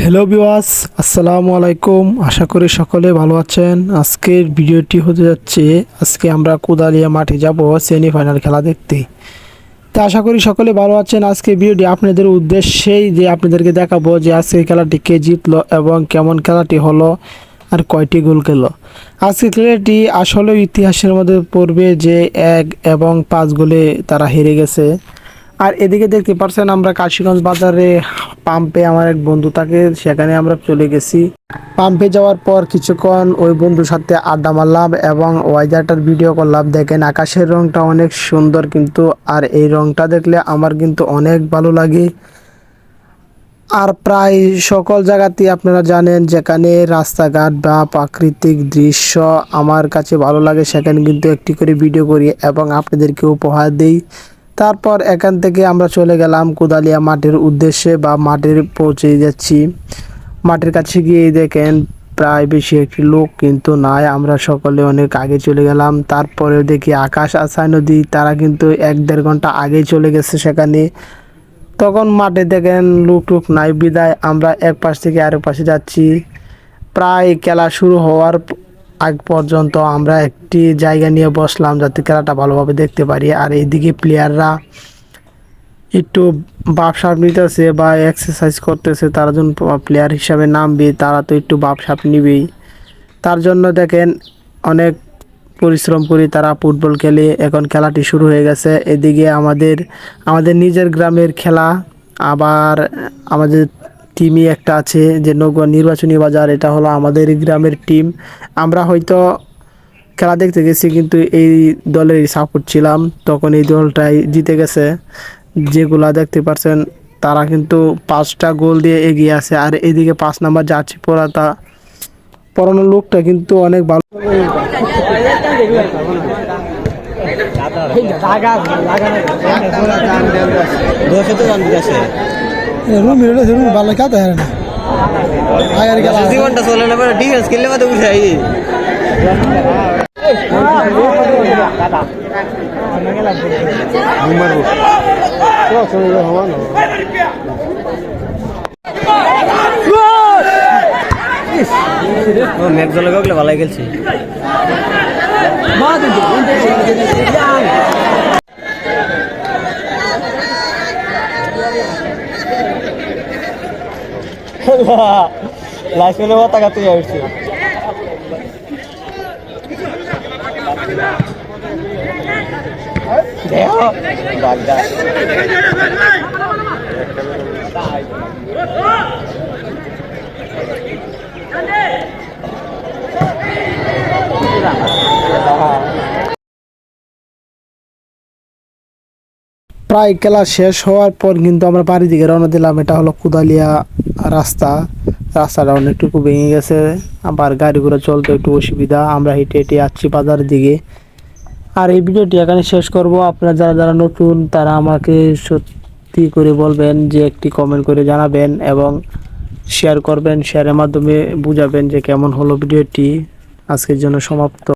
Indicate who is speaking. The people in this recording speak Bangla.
Speaker 1: হ্যালো ভিউয়ার্স, আসসালামু আলাইকুম। আশা করি সকলে ভালো আছেন। আজকের ভিডিওটি হতে যাচ্ছে, আজকে আমরা কোদালিয়া মাঠে যাব সেমিফাইনাল খেলা দেখতে। তো আশা করি সকলে ভালো আছেন। আজকে ভিডিওটি আপনাদের উদ্দেশ্যেই যে আপনাদেরকে দেখাবো যে আজকের খেলাটি কে জিতলো এবং কেমন খেলাটি হলো আর কয়টি গোল খেলো। আজকের খেলাটি আসলে ইতিহাসের মধ্যে পড়বে যে 1 এবং 5 গোলে তারা হেরে গেছে। আর এদিকে দেখতে পাচ্ছেন আমরা কাশীগঞ্জ বাজারে পাম্পে আমার এক বন্ধু থাকে, সেখানে আমরা চলে গেছি। পাম্পে যাওয়ার পর কিছুক্ষণ ওই বন্ধুর সাথে আড্ডা মারলাম এবং ওয়েদারটার ভিডিও করলাম। দেখেন আকাশের রংটা অনেক সুন্দর কিন্তু, আর এই রংটা দেখলে আমার কিন্তু অনেক ভালো লাগে। আর প্রায় সকল জায়গাতেই আপনারা জানেন যেখানে রাস্তাঘাট বা প্রাকৃতিক দৃশ্য আমার কাছে ভালো লাগে, সেখানে কিন্তু একটি করে ভিডিও করি এবং আপনাদেরকে উপহার দিই। তারপর এখান থেকে আমরা চলে গেলাম কোদালিয়া মাঠের উদ্দেশ্যে বা মাঠের পৌঁছে যাচ্ছি। মাঠের কাছে গিয়ে দেখেন প্রায় বেশি একটি লোক কিন্তু নাই, আমরা সকলে অনেক আগে চলে গেলাম। তারপরে দেখি আকাশ আসাই নদী, তারা কিন্তু 1-1.5 ঘন্টা আগেই চলে গেছে সেখানে। তখন মাঠে দেখেন লোক টুক নাই বিদায় আমরা এক পাশ থেকে আরেক পাশে যাচ্ছি। প্রায় খেলা শুরু হওয়ার আগ পর্যন্ত আমরা একটি জায়গা নিয়ে বসলাম যাতে খেলাটা ভালোভাবে দেখতে পারি। আর এইদিকে প্লেয়াররা একটু বাপসাপ নিতেছে বা এক্সারসাইজ করতেছে, তারা যখন প্লেয়ার হিসাবে নামবে তারা তো একটু বাপসাপ নিবেই। তার জন্য দেখেন অনেক পরিশ্রম করে তারা ফুটবল খেলে। এখন খেলাটি শুরু হয়ে গেছে। এদিকে আমাদের নিজের গ্রামের খেলা, আবার আমাদের টিমই একটা আছে যে নগর নির্বাচনী বাজার, এটা হলো আমাদের গ্রামের টিম। আমরা হয়তো খেলা দেখতে গেছি কিন্তু এই দলের সাপোর্ট ছিলাম, তখন এই দলটাই জিতে গেছে। যেগুলা দেখতে পাচ্ছেন তারা কিন্তু 5টা গোল দিয়ে এগিয়ে আছে। আর এদিকে 5 নাম্বার জার্সি পরানো লোকটা কিন্তু অনেক ভালো। ভালো খেতে হয় না, জীবনটা চলে না ডিফেন্স খেললে মাত্র উঠাই ম্যাচ জলে গেলে ভালো খেলছি। লাস্ট মিলে মাথা কাটতে যাচ্ছে। প্রায় খেলা শেষ হওয়ার পর কিন্তু আমরা বাড়ির দিকে রওনা দিলাম। এটা হলো কোদালিয়া রাস্তাটা অনেকটুকু ভেঙে গেছে, আবার গাড়ি ঘোড়া চলতে একটু অসুবিধা। আমরা হেঁটে হেঁটে যাচ্ছি বাজারের দিকে। আর এই ভিডিওটি এখানে শেষ করব। আপনারা যারা যারা নতুন তারা আমাকে সত্যি করে বলবেন যে একটি কমেন্ট করে জানাবেন এবং শেয়ার করবেন, শেয়ারের মাধ্যমে বুঝাবেন যে কেমন হলো ভিডিওটি। আজকের জন্য সমাপ্ত।